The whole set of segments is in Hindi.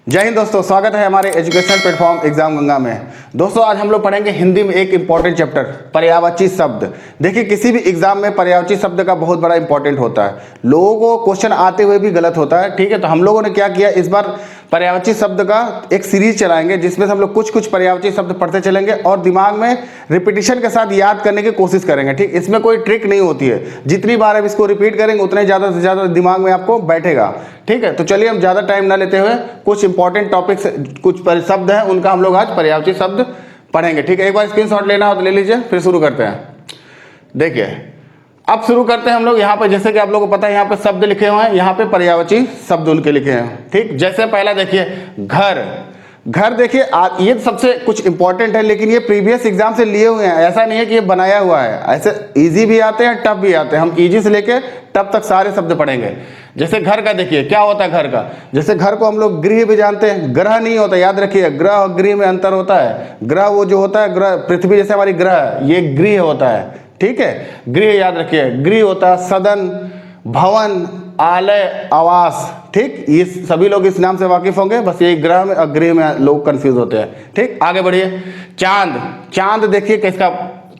जय हिंद दोस्तों, स्वागत है हमारे एजुकेशनल प्लेटफॉर्म एग्जाम गंगा में। दोस्तों आज हम लोग पढ़ेंगे हिंदी में एक इंपॉर्टेंट चैप्टर पर्यायवाची शब्द। देखिए किसी भी एग्जाम में पर्यायवाची शब्द का बहुत बड़ा इंपॉर्टेंट होता है। लोगों को क्वेश्चन आते हुए भी गलत होता है, ठीक है। तो हम लोगों ने क्या किया, इस बार पर्यायवाची शब्द का एक सीरीज चलाएंगे जिसमें से हम लोग कुछ पर्यायवाची शब्द पढ़ते चलेंगे और दिमाग में रिपीटिशन के साथ याद करने की कोशिश करेंगे, ठीक। इसमें कोई ट्रिक नहीं होती है, जितनी बार आप इसको रिपीट करेंगे उतने ज़्यादा से ज़्यादा दिमाग में आपको बैठेगा, ठीक है। तो चलिए हम ज़्यादा टाइम ना लेते हुए कुछ इंपॉर्टेंट टॉपिक्स, कुछ शब्द हैं उनका हम लोग आज पर्यायवाची शब्द पढ़ेंगे, ठीक है। एक बार स्क्रीनशॉट लेना हो तो ले लीजिए, फिर शुरू करते हैं। देखिए अब शुरू करते हैं हम लोग। यहाँ पे जैसे कि आप लोगों को पता है यहाँ पे शब्द लिखे हुए हैं, यहाँ पे पर्यायवाची शब्द उनके लिखे हैं, ठीक। जैसे पहला देखिए घर। घर देखिए ये सबसे कुछ इंपॉर्टेंट है, लेकिन ये प्रीवियस एग्जाम से लिए हुए हैं, ऐसा नहीं है कि ये बनाया हुआ है। ऐसे इजी भी आते हैं, टफ भी आते हैं। हम इजी से लेके टफ तक सारे शब्द पढ़ेंगे। जैसे घर का देखिए क्या होता है घर का। जैसे घर को हम लोग गृह भी जानते हैं, ग्रह नहीं होता, याद रखिए ग्रह और गृह में अंतर होता है। ग्रह वो जो होता है, ग्रह पृथ्वी जैसे हमारी ग्रह, ये गृह होता है, ठीक है। गृह याद रखिए, गृह होता है सदन, भवन, आलय, आवास, ठीक। ये सभी लोग इस नाम से वाकिफ होंगे, बस ये ग्रह में और गृह में लोग कंफ्यूज होते हैं, ठीक। आगे बढ़िए। चांद। चांद देखिए किसका,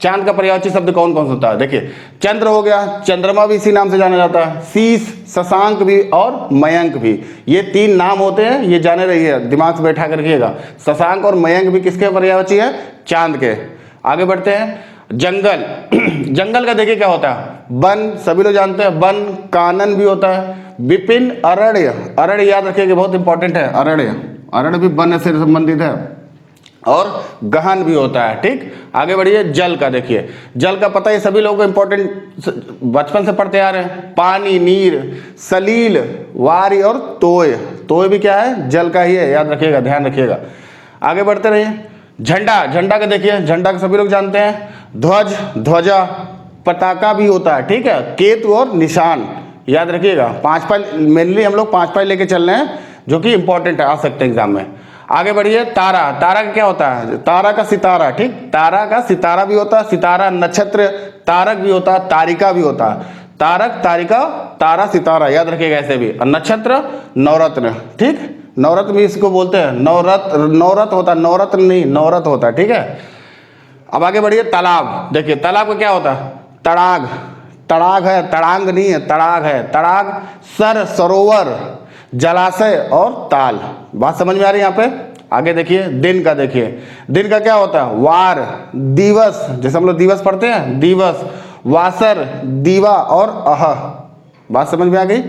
चांद का पर्यायवाची शब्द कौन कौन सा होता है। देखिए चंद्र हो गया, चंद्रमा भी इसी नाम से जाना जाता है। शीश, शशांक भी और मयंक भी, ये तीन नाम होते हैं, ये जाने रहिए, दिमाग से बैठा कर रखिएगा। शशांक और मयंक भी किसके पर्यायवाची है, चांद के। आगे बढ़ते हैं। जंगल। जंगल का देखिए क्या होता है, वन, सभी लोग जानते हैं, वन। कानन भी होता है। विपिन, अरण्य। अरण्य याद रखिएगा, बहुत इंपॉर्टेंट है अरण्य। अरण्य भी वन से संबंधित है। और गहन भी होता है, ठीक। आगे बढ़िए। जल का देखिए, जल का पता है सभी लोगों को इंपॉर्टेंट, बचपन से पढ़ते आ रहे हैं। पानी, नीर, सलील, वारी और तोय। तोय भी क्या है, जल का ही है, याद रखिएगा, ध्यान रखिएगा। आगे बढ़ते रहिए। झंडा। झंडा का देखिए, झंडा का सभी लोग जानते हैं। ध्वज, ध्वजा, पताका भी होता है, ठीक है। केतु और निशान, याद रखिएगा। 5 पाई मेनली हम लोग 5 पाई लेके चल रहे हैं, जो कि इंपॉर्टेंट है, आ सकते हैं एग्जाम में। आगे बढ़िए। तारा। तारा का क्या होता है, तारा का सितारा, ठीक। तारा का सितारा भी होता है, सितारा नक्षत्र, तारक भी होता है, तारिका भी होता है। तारक, तारिका, तारा, सितारा, याद रखिएगा ऐसे भी। और नक्षत्र नवरत्न, ठीक। नवरत्न भी इसको बोलते हैं, नवरत्न होता है, नवरत्न नहीं, नवरत्न होता है, ठीक है। अब आगे बढ़िए। तालाब। देखिए तालाब का क्या होता है, तड़ाग। तड़ाग है, तड़ांग नहीं है, तड़ाग है। तड़ाग, सर, सरोवर, जलाशय और ताल। बात समझ में आ रही है यहाँ पे। आगे देखिए। दिन का देखिए, दिन का क्या होता है, वार, दिवस, जैसे हम लोग दिवस पढ़ते हैं, दिवस, वासर, दीवा और अह। बात समझ में आ गई।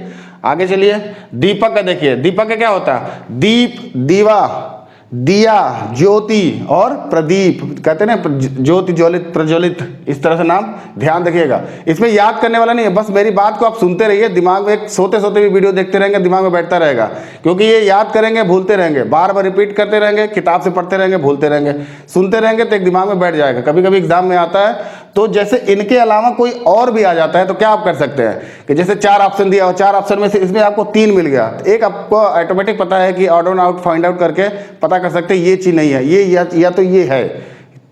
आगे चलिए। दीपक का देखिए, दीपक का क्या होता है, दीप, दीवा, दिया, ज्योति और प्रदीप, कहते हैं ना ज्योति, ज्वलित, प्रज्वलित, इस तरह से नाम ध्यान रखिएगा। इसमें याद करने वाला नहीं है, बस मेरी बात को आप सुनते रहिए, दिमाग में एक सोते सोते भी वीडियो देखते रहेंगे, दिमाग में बैठता रहेगा। क्योंकि ये याद करेंगे भूलते रहेंगे, बार बार रिपीट करते रहेंगे, किताब से पढ़ते रहेंगे भूलते रहेंगे, सुनते रहेंगे तो एक दिमाग में बैठ जाएगा। कभी कभी एग्जाम में आता है तो जैसे इनके अलावा कोई और भी आ जाता है तो क्या आप कर सकते हैं कि जैसे 4 ऑप्शन दिया और 4 ऑप्शन में से इसमें आपको 3 मिल गया, तो एक आपको ऑटोमेटिक पता है कि ऑड आउट फाइंड आउट करके पता कर सकते हैं ये चीज नहीं है, ये या तो ये है।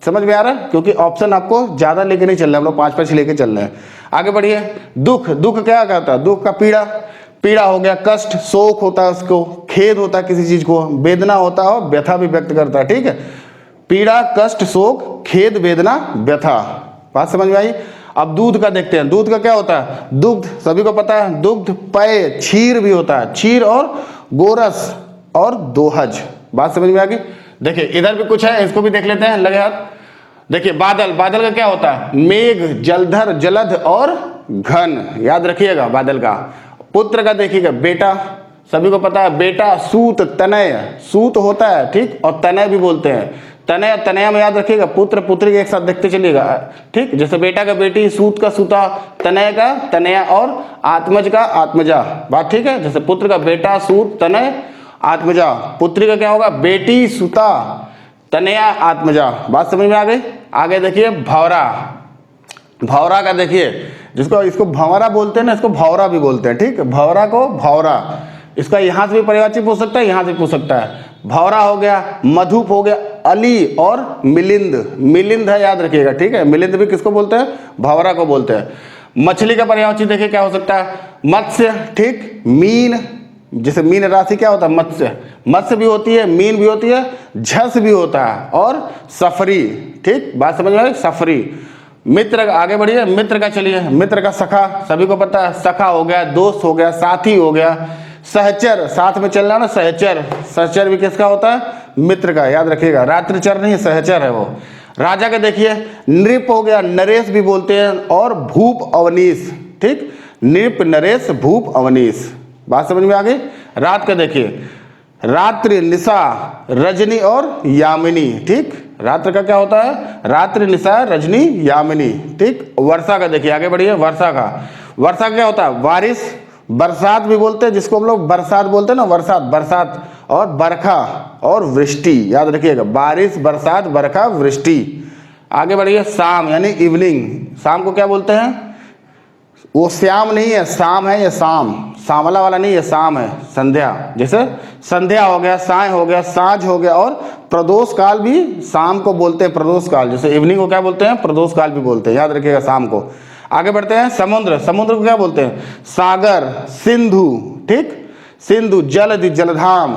समझ में आ रहा है, क्योंकि ऑप्शन आपको ज्यादा लेके नहीं चल रहे, हम लोग 5-5 लेके चल रहे हैं। आगे बढ़िए। दुख। दुख क्या कहता है, दुख का पीड़ा, पीड़ा हो गया। कष्ट, शोक होता है उसको, खेद होता है किसी चीज को, वेदना होता है और व्यथा भी व्यक्त करता है, ठीक है। पीड़ा, कष्ट, शोक, खेद, वेदना, व्यथा। बात समझ में आई। अब दूध का देखते हैं। दूध का क्या होता है, दुग्ध, सभी को पता है, दुग्ध, पेय, क्षीर भी होता है, क्षीर और गोरस और दोहज। बात समझ में आ गई। देखिए इधर भी कुछ है, इसको भी देख लेते हैं, लगे हाथ। देखिए बादल। बादल का क्या होता है, मेघ, जलधर, जलद और घन, याद रखिएगा बादल का। पुत्र का देखिएगा, बेटा, सभी को पता है, बेटा, सूत, तनय, सूत होता है, ठीक, और तनय भी बोलते हैं। तनय, तनया में याद रखिएगा, पुत्र, पुत्री के एक साथ देखते चलिएगा, ठीक। जैसे बेटा का बेटी, सूत का सूता, तनय का तनया और आत्मज का आत्मजा। बात ठीक है। जैसे पुत्र का बेटा, सूत, तनय, आत्मजा। पुत्री का क्या होगा, बेटी, सुता, तनया, आत्मजा। बात समझ में आ गई। आगे देखिए भौरा। भौरा का देखिए, जिसको इसको भंवरा बोलते हैं ना, इसको भौरा भी बोलते हैं, ठीक। भौरा को भौरा, इसका यहां से भी पर्यायवाची पूछ सकता है, यहां से पूछ सकता है। भौरा हो गया, मधुप हो गया, अली और मिलिंद। मिलिंद है, याद रखिएगा, ठीक है। मिलिंद भी किसको बोलते हैं, भौरा को बोलते हैं। मछली का पर्यायवाची देखिए क्या हो सकता है, मत्स्य, ठीक, मीन, जैसे मीन राशि क्या होता है, मत्स्य, मत्स्य भी होती है, मीन भी होती है, झस भी होता है और सफरी। ठीक, बात समझ में आई, सफरी। मित्र का आगे बढ़िए, मित्र का चलिए, मित्र का सखा, सभी को पता है, सखा हो गया, दोस्त हो गया, साथी हो गया। सहचर, साथ में चलना ना, सहचर, सहचर भी किसका होता है, मित्र का, याद रखिएगा, रात्रिचर नहीं, सहचर है वो। राजा का देखिए, नृप हो गया, नरेश भी बोलते हैं, और भूप अवनीश। ठीक, नृप, नरेश, भूप अवनीश, बात समझ में आ गई। रात का देखिए, रात्रि, निशा, रजनी और यामिनी। ठीक, रात्र का क्या होता है, रात्रि, निशा, रजनी, यामिनी। ठीक, वर्षा का देखिए, आगे बढ़िए, वर्षा का, वर्षा का क्या होता है, बारिश, बरसात भी बोलते हैं, जिसको हम लोग बरसात बोलते हैं ना, बरसात, बरसात, और बरखा और वृष्टि, याद रखिएगा, बारिश, बरसात, बरखा, वृष्टि। आगे बढ़िए, शाम यानी इवनिंग, शाम को क्या बोलते हैं, वो श्याम नहीं है, शाम है, ये शाम, सांवला वाला नहीं है, शाम है, संध्या। जैसे संध्या हो गया, साय हो गया, साँझ हो गया, और प्रदोष काल भी शाम को बोलते हैं, प्रदोष काल, जैसे इवनिंग को क्या बोलते हैं, प्रदोष काल भी बोलते हैं, याद रखिएगा शाम को। आगे बढ़ते हैं, समुद्र, समुद्र को क्या बोलते हैं, सागर, सिंधु। ठीक, सिंधु, जलधि, जलधाम,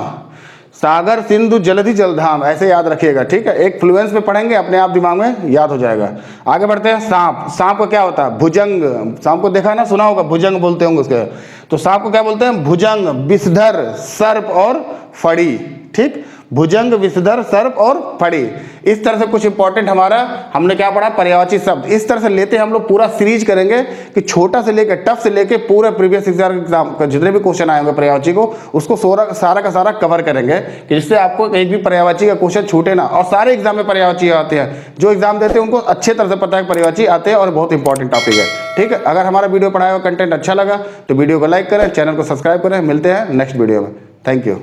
सागर, सिंधु, जलधि, जलधाम, ऐसे याद रखिएगा। ठीक है, एक फ्लुएंस में पढ़ेंगे, अपने आप दिमाग में याद हो जाएगा। आगे बढ़ते हैं, सांप, सांप को क्या होता है, भुजंग, सांप को देखा ना, सुना होगा, भुजंग बोलते होंगे उसके। तो सांप को क्या बोलते हैं, भुजंग, विषधर, सर्प और फड़ी। ठीक, भुजंग, विषधर, सर्प और फड़ी। इस तरह से कुछ इंपॉर्टेंट हमारा हमने क्या पढ़ा, पर्यायवाची शब्द। इस तरह से लेते हम लोग पूरा सीरीज करेंगे कि छोटा से लेकर टफ से लेकर पूरे प्रीवियस एग्जाम का जितने भी क्वेश्चन आए होंगे पर्यायवाची को, उसको सारा का सारा कवर करेंगे, कि जिससे आपको एक भी पर्यायवाची का क्वेश्चन छूटे ना। और सारे एग्जाम में पर्यायवाची आते हैं, जो एग्जाम देते हैं उनको अच्छे तरह से पता है पर्यायवाची आते हैं, और बहुत इंपॉर्टेंट टॉपिक है। ठीक है, अगर हमारा वीडियो पढ़ाया हुआ कंटेंट अच्छा लगा तो वीडियो को लाइक करें, चैनल को सब्सक्राइब करें। मिलते हैं नेक्स्ट वीडियो में। Thank you.